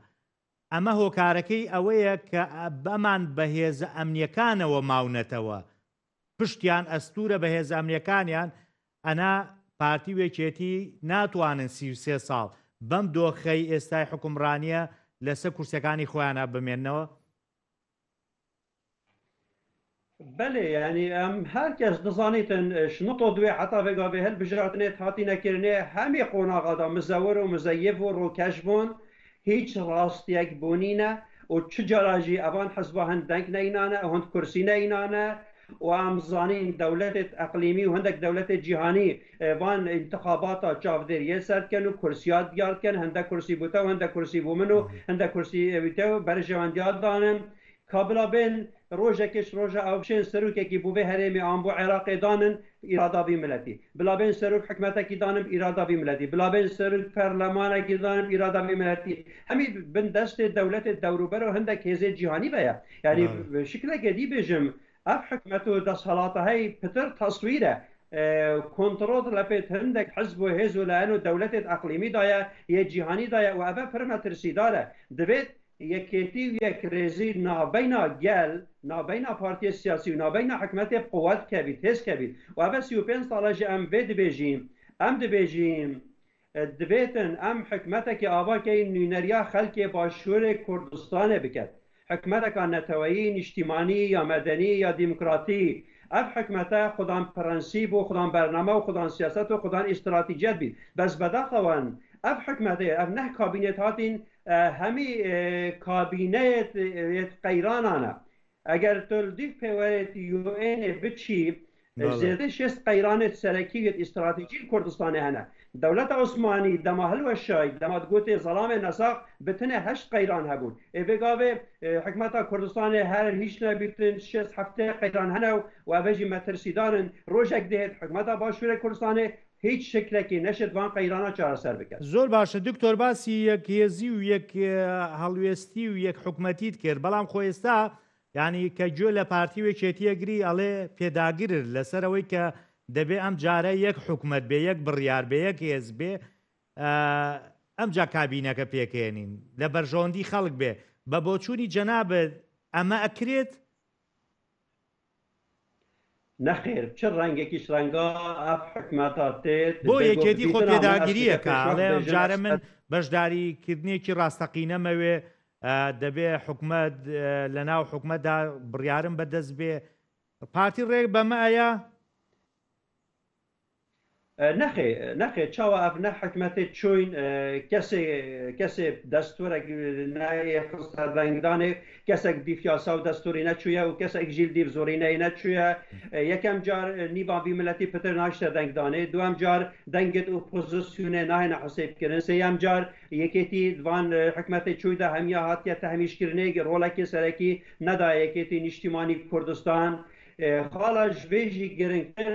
ئەمە هۆکارەکەی ئەوەیە کە بەمان بە هێزە ئەمنیەکانەوە ماونەتەوە پشتیان ئەستورە بە هێزە ئەمنیەکانیان ئەنا پارتی وێکێتی ناتوانن 33 ساڵ بەم دۆخەی ئێستای حکومڕانیە لەسەر کورسەکانی خۆیانە بمێننەوە؟ بله یعنی هر کس دزانیتن شنطو دوی حتی بگا به هل بجراتنیت هاتی نکرنه همی قوناغا دا مزور و مزیف و روکش بون هیچ راستیک بونینه و چجاراجی اوان حزبا هندنگ نینانه و هند کرسی نینانه و امزانین دولت اقلیمی و هندک دولت جهانی وان انتخابات چاودریه سرد کن و کرسیات بیاد کن هندک کرسی بوتا و هندک کرسی بومن و هندک کرسی بوتا و برجواندیات دانم کابلا بین روژکش روژا آوشین سروک کی بوده هرمی آن بو عراق دانن اراده بی ملتی بلا بین سروک حکمت کی دانم اراده بی ملتی بلا بین سروک پارلمان کی دانم اراده بی ملتی همی بن دست دولت دوروبر و هندک هزه جهانی بیا یعنی شکل گدی بجم اف حکمت و دست های پتر تصویره کنترل لپت هندک حزب و هزو لانو دولت اقلیمی دایا یه جهانی دایا و ابا فرمت رسیداره دوید یکیتی و یک ریزی نابینا گل نابینا پارتی سیاسی و نابینا حکمت قوت کبید هست کبید و اوه 35 ساله جه ام بید بجیم دویتن ام حکمت که آوا که این نونریا خلق باشور کردستان بکد حکمت که نتوایی اجتماعی یا مدنی یا دموکراتی اف حکمت خودان پرنسیب و خودان برنامه و خودان سیاست و خودان استراتیجیت بید بس بداخوان اف حکمت اف نه کابینت هاتین همی کابینت قیرانانه اگر تلدیف پیوریت یو این بچی زیاده شست قیرانت سرکی استراتیجی کردستان هنه دولت عثمانی دماهل و شای دماد گوت ظلام نساق بتنه 8 قیران هبود بگاوه حکمت کردستان هر هیچ نبیتن شست هفته قیران هنه و اوجی مترسیدارن روشک دهید حکمت باشور کردستان هیچ شکلکی نشد وان قیرانا چهار سر بکرد. زۆر باشە دکتۆر باسی یەک هێزی و یەک هەڵوێستی و یەک حکومەتیت کرد بەڵام خۆ ئێستا یعنی کە گوێ لە پارتی وێکێتیەگری ئەڵێ پێداگرر لەسەرەوەی کە دەبێ ئەم جارە یەک حکومەت بێ یەک بڕیار بێ یەک هێز بێ ئەمجا کابینەکە پێکێنین لە بەرژەوەندی خەڵک بێ بە بۆچوونی جەنابەت ئەمە ئەکرێت؟ نخیر چه رنگێکیش ڕەنگە ئەف حکومەتە تێت بۆ یەکێتی خۆ پێداگیریەکە ئەڵێ جارە من بەشداریکردنێکی ڕاستەقینەمەوێ دەبێ حکومەت لە ناو حکومەتدا بڕیارم بەدەست بێ پارتی ڕێک بەمە ئەیە؟ نخیر چاوە ئەف نە حکومەتێت چوین کەسێ دەستورێک خستە دەنگدانێ کەسێک دیفیاسا و دەستوری نەچوویە و کەسێک ژیل دیف زۆرینەی نەچوویە یەکەم جار نیباوی ملەتی پتر ناشتە دەنگدانێ دوام جار دەنگت و پۆزیسیونێ ناهێنە حسێبکردن سێیەم جار یەکێتی دوان حکومەتێک چوویدا هەمیە هاتیە تەهمیشکردنێکی ڕۆڵێکی سەرەکی نەدا یەکێتی نیشتیمانی کوردستان خاڵە ژێژی گرنگتر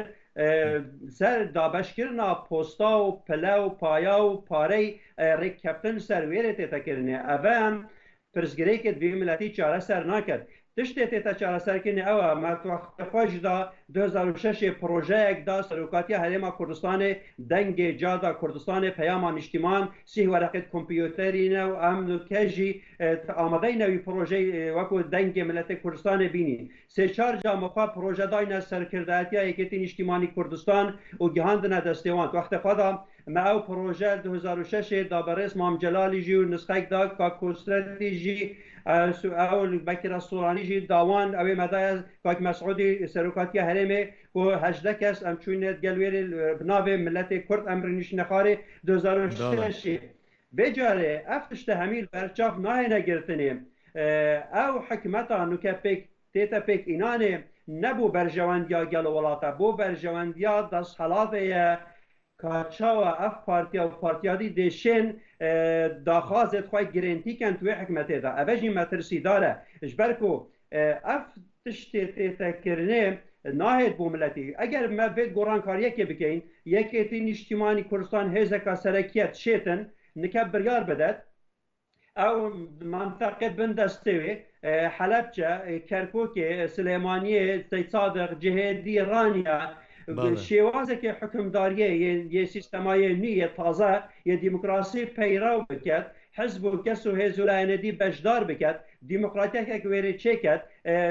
سر دابشکردنا پۆستا و پلە و پایا و پارەی ڕێککەوتن سەر وێرە تێتەکردنێ ئەڤە ئەم پرسگرەیەکت بێ ملەتی چارەسەر ناکرد تشتێ تێتە چارەسەرکردنی ئەوە مەتوەخۆشدا 2006 پرۆژەیەکدا سەرۆکاتی هەرێما کوردستانê dengê cada Kurdistanê peyama niştiman sih wereqet kompîterîne û em kejî amadeyne wî projeyê wekû dengê miletê Kurdistanê bînî sê çar camoxa proje dayne serkirdeyetiya Yekîtî Niştimanî Kurdistan û gihandine destêwan wextê xwe da me ew proje 2006 da berês Mam Celalî jî û nisxek da Kak Kosretî jî ew Bekir Soranî jî dawan ew ê medaya Kak Mesûdî serokatiya herêmê û 18 kes em çûne gel wêrê bi navê milletê Kurd em rênişîne xwarê 2006 bêcarê ev tişte hemîr berçav nahêne girtinê ew hikmeta nûke pêk tête pêk înanê nebû berjewendiya gel welata bû berjewendiya desthilatê ye çawa ev partiya û partiyadî dêşên daxwazê xwe girêntîken tu wê hikmetê de ev jî metirsîdar e ji ber ku ev tiştê têtekirinê nahêt bû milletî eger me vê gorankariyekê bikeyin Yekîtî Niştimanî Kurdistan hêzeka serekiye tişêtin nikeb biryar bidet ew manteqê bin destê wê Helepçe Kerkûkê Silêmaniyê Seyd Sadiq Cihêdî Raniya şêwazekê hikimdariyê yê sîstemayê nû yê taze yê demokrasî peyrav biket hizb û kes û hêzûlayînedî bejdar biket demokratiyekek wêrê çêket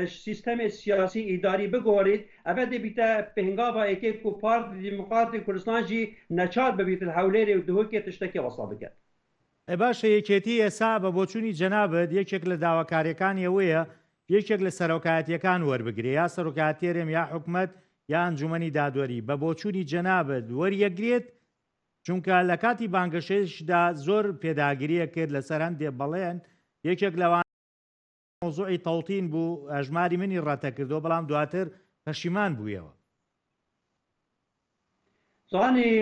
sîstemê siyasî îdarî bigorît ev dê bîte pêngava yekê ku Partî Demokratîk Kurdistan jî neçar bibît li hewlêrê û dihokê tiştekê wesa biket. باشە یەکێتی ئێسا بە بۆچوونی جەنابەت یەکێک لە داواکاریەکانی ئەوەیە یەکێک لە سەرۆکایەتیەکان وەربگرێ یا سەرۆکاتێرم یا حکومت یا ئەنجومەنی دادوەری بە بۆچوونی جەنابەت وەریەگرێت چونکە لە کاتی بانگەشەشدا زۆر پێداگیریە کرد لەسەر هەندێ بەڵێن یەکێک لەوان مۆزوعی تەوتین بوو ئەژماری منی ڕەتەکردەوە بەڵام دواتر پەشیمان بوویەوە. زانی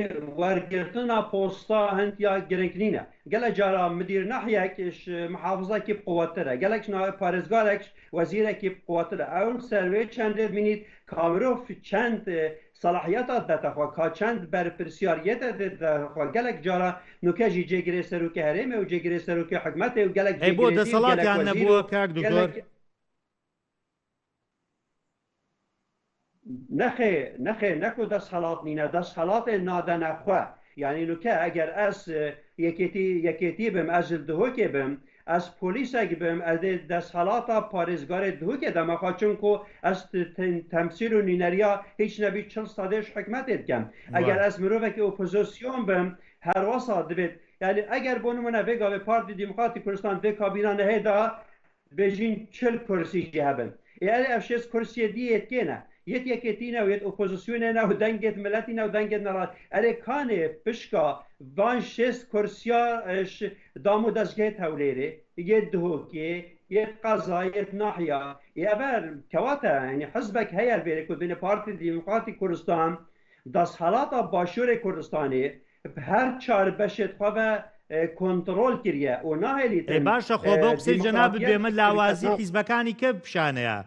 وەرگرتنا پۆستا هەندیا گرنگترینە gelek cara مدیر ناحیەکیش محافظەکی بقوترە gelek پارێزگارێک وەزیرێکی بقوترە ئەو سەروێ چەندێ بینیت کامرۆف چەند صلاحیەتە دەتەخوا کا چەند بەرپرسیاریەتە دەتەخوا gelek cara نوکەژی جێگرێ سەرۆکی هەرێمە و جێگرێ سەرۆکی حکومەتێ و gelek بۆ دەسەڵاتیان نەبووە کاک دکتۆر نخێ نەکو دەستهەڵات نینە دەستهەڵاتێ نادەنەخوا یعنی نوکە ئەگەر ئەس یەکێتی بم ئەس دهۆکێ بم ئەس پۆلیسێک بم ئەدێ دەستهەڵاتە پارێزگارێ دهۆکێ دەمەخوا چونکو ئەس تەمسیل و نینەریا هیچ نەبی 40 سادێش حکومەتێت بکەم ئەگەر ئەس مرۆڤێکی ئۆپۆزیسیۆن بم هەروەسا دەبێت یعنی ئەگەر بۆ نمونە بێگا بێ پارتی دیموکراتی کوردستان بێ کابینانە هێدا بێژین 40 کورسیژی هەبن یعنی ئەف 6 کورسیە دیێت کێنە یەکێتینە و یەت ئۆپۆزیسیۆنێنە و دەنگێت ملەتینە و دەنگێت نەڕات ئەرێ کانێ پشکا وان 6 کورسیاش دام و دەستگێت هەولێرێ یەت دهۆکێ یەت قەزا یەت ناحیا ئەبەر کەواتە ینی حزبێک هەیە بێرێ کو بینە پارتی دیموکراتی کوردستان دەستهەڵاتە باشووری کوردستانی هەر چار بەشێت خوا بە کۆنتڕۆل کردە و ناهێلیت باشە خۆ بەو قسەی جەناب بێمە لاوازی حیزبەکانی کە پیشانەیە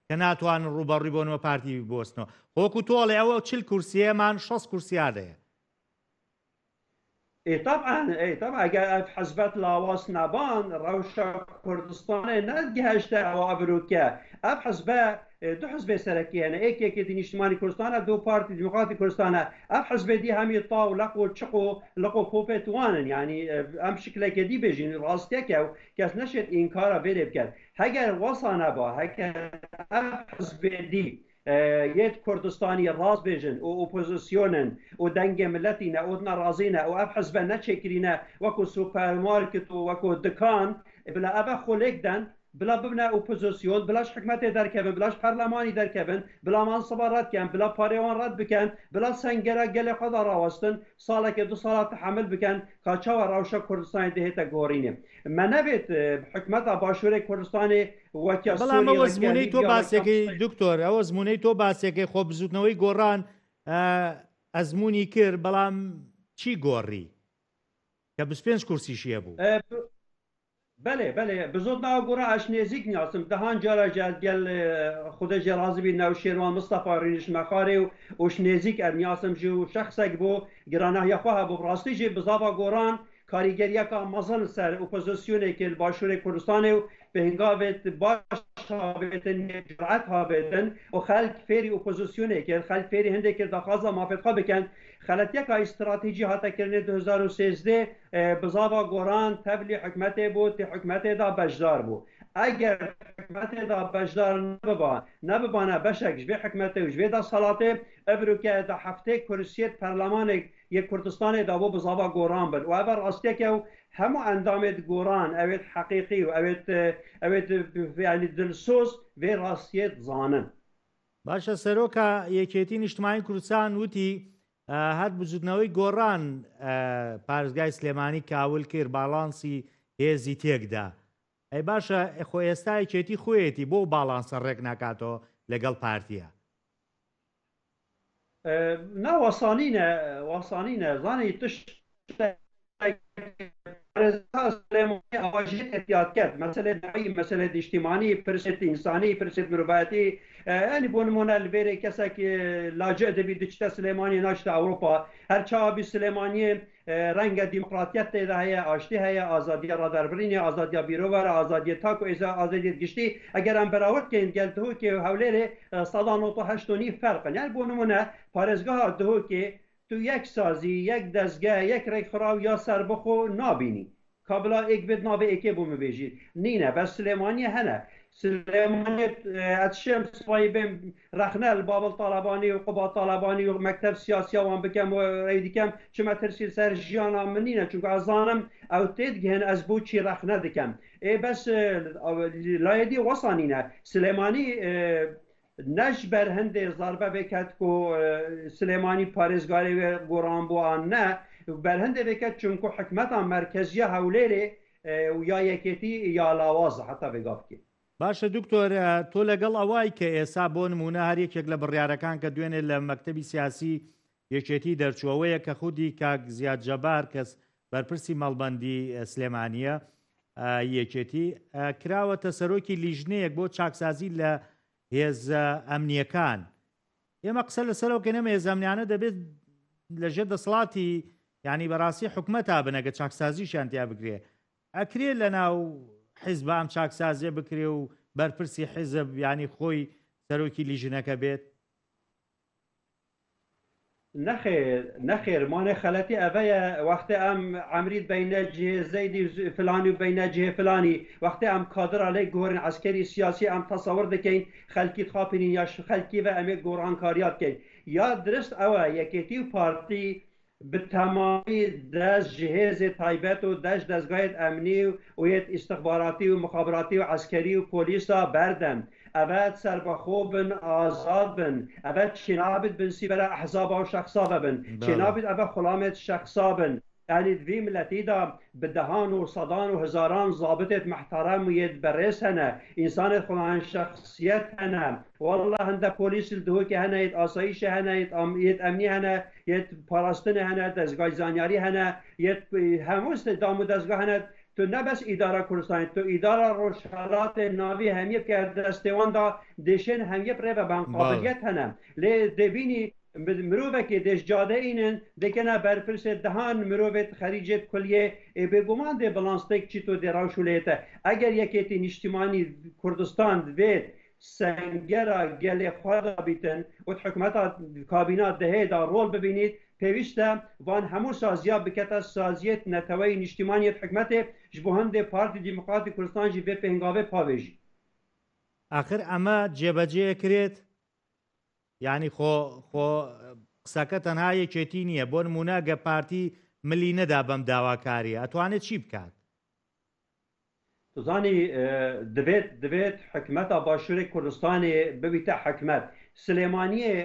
کە ناتوانن ڕوبەڕووی بۆنەوە پارتی بۆستنەوە وەکو تۆڵێ ئەوە 40 کورسیەمان 6 کورسیادەیە طبعا ئەگەر حزبەت لاواز نەبان ڕەوشە کوردستانê نەگەهشتە ئەوە بروکە ئەف حزبە دو حزبê serekî hene êkekê Nîştimanî Kurdistanê du Partî Demokratîk Kurdistanê ev hizbê dî hemî ta û leq û çiq û liq û popê wan in yanî em şiklekê dî bêjin rastiyek ew kes neşêt înkara vê lê bikin heger wasa neba heger ev hizbê dî yet Kurdistanî rast bêjin û opozîsyonin û dengê milletîne û nerazîne û ev hizbe neçêkirîne wekû supermarket û wekû dikan bila ev xulêk den بلا ببنە ئۆپۆزیسیۆن بلاش حکومەتێ دەرکەبن بلاش پەرلەمانی دەرکەبن بلا مانسەبە ڕەتکەن بلا پارێوان ڕەت بکەن بلا سەنگەرە گەلێ خۆدا ڕاوەستن ساڵێکە دو ساڵە تەحمل بکەن کاچاوە ڕەوشە کوردستانی دەهێتە گۆڕینێ مە نەبێت حکومەتە باشووری کوردستانی وەکە بەڵام ئەوە زمونەی تۆ باسێکی دکتۆر ئەوە زمونەی تۆ باسێکی خۆ بزوتنەوەی گۆڕان ئەزمموی کرد بەڵام چی گۆڕی کە 25 کورسیشیە بوو بله بزود ناو گورا اش نزیک نیاسم دهان جارا گل خود جرازی بی نو شیروان مصطفی رینش مخاری و اش نزیک نیاسم جو شخصک بو گرانه یخواه بو راستی جی بزاوا گوران کاریگریه که مزن سر اپوزیسیونه که باشور کردستان و به هنگاوت باش هابتن جرعت هابتن و خلق فیری اپوزیسیونه که خلق فیری هنده که دخوازا مافت بکن خلط یک استراتژی هاتا کرنه 2013 بزاوا گوران تبلی حکمت بود حکمت دا بجدار بود اگر حکمت دا بجدار نببانه بشک جبه حکمت و جبه دا صلاته ابرو که دا هفته کرسیت پرلمان یک کردستان دا بو بزاوا گوران بد و ابر راسته که همو اندامت گوران اوید حقیقی و اوید یعنی دلسوز و راستیت زانن باشه سروکا یکیتی نیشتمانی کردستان وتی هەر بزودنەوەی گۆڕان پارێزگای سلێمانی کاول کرد باڵانسی هێزی تێکدا ئەی باشە خۆ ئێستا یەکێتی خۆیەتی بۆ باڵانسە ڕێک ناکاتەوە لەگەڵ پارتیە واسانینە زانی تشت احتیاط کرد مسئله دعی مسئله اجتماعی پرسیت انسانی پرسیت مربعاتی یعنی بون منال بره کسی که لاجئ دبی دچتا سلیمانی ناشتا اروپا هر چابی سلیمانی رنگ دموکراتیت ده هي آشتی هي آزادی را دربرینی آزادی بیروور آزادی تاکو آزادی گشتی اگر هم براورد که گلتهو که حوله 198 فرق یعنی بون منال پارێزگاه دهو که تو یک سازی یک دستگاه یک ریخراو یا سربخو نابینی کابلا ایک بد نابه ایکی بوم بیجید نینه بس سلیمانی هنه سلیمانی اتشم سپایی بیم رخنه البابل طالبانی و قبا طالبانی و مکتب سیاسی وان بکم و ریدی کم چما ترسیل سر جیانا منینه چونکه ازانم او تید گهن از بود چی رخنه دکم بس لایدی وصانینه سلیمانی نش بر هنده ضربه بکد که سلیمانی پارزگاری گوران بوان نه بر هنده بکد چونکه حکمتا مرکزی هولیره و یا یکیتی یا لاواز حتی بگاف که باشە دکتۆر تۆ لەگەڵ ئەوای کە ئێستا بۆ نمونە هەر یەکێک لە بڕیارەکان کە دوێنێ لە مەکتەبی سیاسی یەکێتی دەرچووەوەیە کە خودی کاک زیاد جەبار کەس بەرپرسی مەڵبەندی سلێمانیە یەکێتی کراوەتە سەرۆکی لیژنەیەک بۆ چاکسازی لە هێزە ئەمنیەکان ئێمە قسە لەسەرەوە کە نەمە هێزە ئەمنیانە دەبێت لەژێر دەسەڵاتی یعنی بەڕاستی حکومەتا بنەگە چاکسازیشیان تیا بکرێ ئەکرێ لەناو حیزب ئەم چاکسازیە بکرێ و بەرپرسی حیزب ینی خۆی سەرۆکی لیژنەکە بێت نەخێر مانێ خەلەتی ئەڤەیە وەختە ئەم عەمریت بەینە جێ زەیدی فلانی و بەینە جێ فلانی وەختە ئەم کادرا لەی گۆڕین عەسکەری سیاسی ئەم تەسەوڕ دەکەین خەلکی خاپینین یا خەلکی بە ئەمێ گۆڕانکاریات بکەین یا درست ئەوە یەکێتی و پارتی بتمامی دست جهاز تایبت و دستگاه امنی و استخباراتی و مخابراتی و عسکری و پلیسا بردن اول سربخو بن آزاد بن اول چنابت بن سیبرا احزاب و شخصا بن چنابت اول خلامت شخصا بن یعنی دوی ملتی دا بدهان و صدان و هزاران ضابطت محترم و ید برس هنه انسان خلان شخصیت هنه والله هنده پولیس الدهو که هنه ید آسایش هنه ید امنی هنه ید پاراستن هنه دزگاه زانیاری هنه ید هموست دام و دزگاه هنه تو نه بس اداره کردستان تو اداره روشالات ناوی همیه که دستوان دا دشن همیه پره و بان قابلیت هنه لی دبینی مروفه که دش جاده اینن دکنه برپرس دهان مروفت خریجت کلیه بگمان ده بلانستک چی تو ده راوشولیته اگر یکیتی نشتیمانی کردستان دوید سنگرا گل خواهد بیتن و حکومت کابینات دهه دا رول ببینید پیوسته وان همون سازیا بکت از سازیت نتوی نشتیمانیت حکمت جبهند پارتی دموکراتی کردستان جی به پهنگاوه پاویجی آخر اما جێبەجێ کرێت یعنی خۆ قسەکە تەنها یەکێتی نییە بۆ نمونە گە پارتی ملی نەدا بەم داواکاریە ئەتوانێت چی بکات زانی دەبێت حکومەتە باشووری کوردستانی ببیتە حکومەت سلێمانیە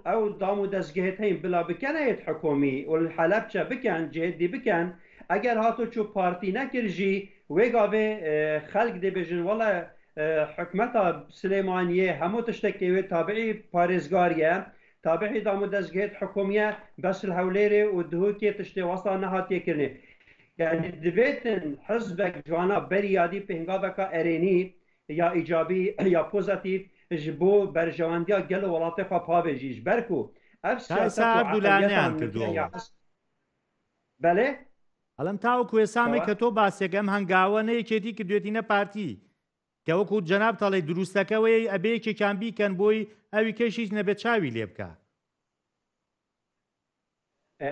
ئەو دام و دەستگەهێت هەین بلا بکەنەیەت حکومی و حەلەبچە بکەن جێدی بکەن ئەگەر هاتو چوو پارتی نەکرژی وێگاوێ خەلک دەبێژن وەڵە حکومتا سليمانية همو تشتكي تابعي باريزغارية تابعي دامو دزگهت حكومية بس الهوليري ودهوكي تشتي وصلا نهاتي كرني يعني دبيتن حزبك جوانا بريادي بهنگابكا اريني يا ايجابي يا بوزيتيف جبو برجوانديا گل ولاتخا پاوجيش بركو اف سياسة عبدولانيان كردو بله الان تاوكو اسامي كتو باسيگم هنگاوانه يكيتي كدويتينه پارتي کە وەکو جەناب تەڵێ دروستەکەوەی ئەبێ یەکێکیان بیکەن بۆی ئەوی کەشیش نەبێت چاوی لێ بکە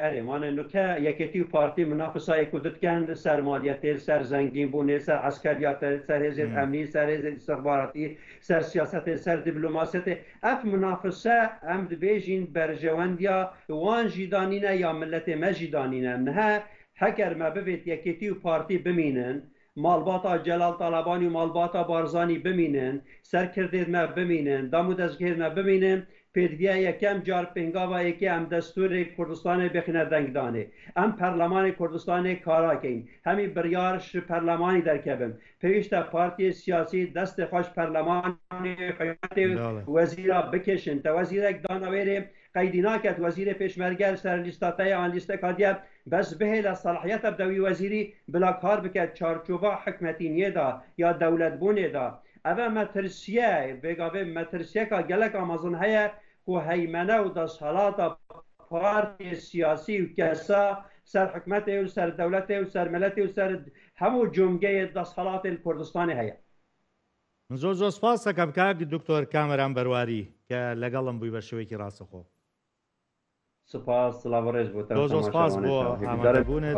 ئەرێمانە نوکە یەکێتی و پارتی منافسایە کوردتکەن سەر مالیەتێ سەر زەنگین بوونێ سەر عەسکەریاتە سەر هێزێت ئەمنی سەر هێزێت استخباراتی سەر سیاسەتێ سەر دیبلۆماسیەتێ ئەف منافسە ئەم دبێژین بەرژەوەندیا وان ژیدانینە یا ملەتێ مەژیدانینە نەها هەگەرمە ببێت یەکێتی و پارتی بمینن مالباتا جلال طالبانی و مالباتا بارزانی بمینن سرکردید ما بمینن دامو دزگیر ما بمینن پیدویا یکم جار پنگاوا یکی ام دستور کردستان بخینه دنگدانه ام پرلمان کردستان کارا کین همی بریارش پرلمانی درکبم پیشتا پارتی سیاسی دست خوش پرلمانی خیانت وزیرا بکشن تا وزیر یک دانویره قیدینا کد وزیر پیشمرگر سر لیستاتای آن لیست کادیه بس به لصلاحیت بدوی وزیری بلا کار بکد چارچوبا حکمتینیه دا یا دولت بونه دا اما مترسیه بگاوه مترسیه که گلک آمازون هیا که هیمنه و دستحالات پارتی سیاسی و کسا سر حکمت و سر دولت و سر ملت و سر همو جمعه دستحالات کردستان هیا زۆر زۆر سپاس دەکەم کاک دکتۆر کامەران بەرواری کە لەگەڵم بووی بە شێوەیەکی ڕاستەخۆ سپاس سلااوڕێز بوو زۆر سپاس بۆ ئامادەبوونت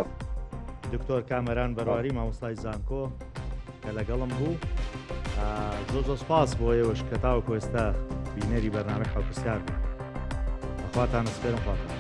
دکتۆر کامەران بەڕواری مامۆستای زانکۆ کە لەگەڵم بوو. زۆر سپاس بۆ ئێوەش کە تاوەکو ئێستا بینەری بەرنامەی حەوتکردار بوو. بەخواتان سپێرم خواتان.